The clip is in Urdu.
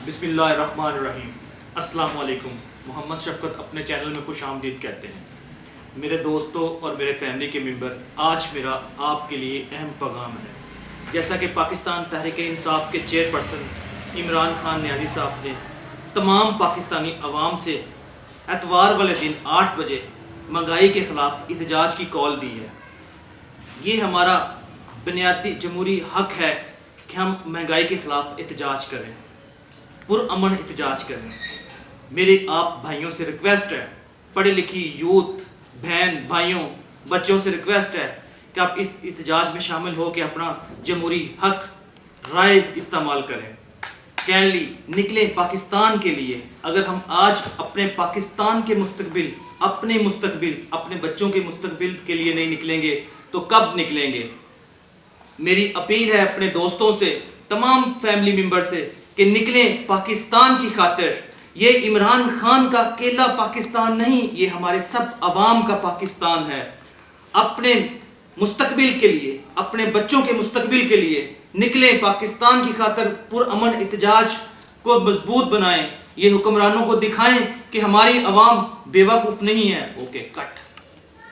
بسم اللہ الرحمن الرحیم۔ السلام علیکم۔ محمد شفقت اپنے چینل میں خوش آمدید کہتے ہیں۔ میرے دوستوں اور میرے فیملی کے ممبر، آج میرا آپ کے لیے اہم پیغام ہے۔ جیسا کہ پاکستان تحریک انصاف کے چیئرپرسن عمران خان نیازی صاحب نے تمام پاکستانی عوام سے اتوار والے دن 8 بجے مہنگائی کے خلاف احتجاج کی کال دی ہے۔ یہ ہمارا بنیادی جمہوری حق ہے کہ ہم مہنگائی کے خلاف احتجاج کریں، پرامن احتجاج کریں۔ میرے آپ بھائیوں سے ریکویسٹ ہے، پڑھی لکھی یوتھ بہن بھائیوں بچوں سے ریکویسٹ ہے کہ آپ اس احتجاج میں شامل ہو کے اپنا جمہوری حق رائے استعمال کریں۔ کینڈلی نکلیں پاکستان کے لیے۔ اگر ہم آج اپنے پاکستان کے مستقبل، اپنے بچوں کے مستقبل کے لیے نہیں نکلیں گے تو کب نکلیں گے؟ میری اپیل ہے اپنے دوستوں سے، تمام فیملی ممبر سے کہ نکلیں پاکستان کی خاطر۔ یہ عمران خان کا اکیلا پاکستان نہیں، یہ ہمارے سب عوام کا پاکستان ہے۔ اپنے مستقبل کے لیے، اپنے بچوں کے مستقبل کے لیے نکلیں پاکستان کی خاطر، پرامن احتجاج کو مضبوط بنائیں۔ یہ حکمرانوں کو دکھائیں کہ ہماری عوام بے وقوف نہیں ہے۔ اوکے کٹ۔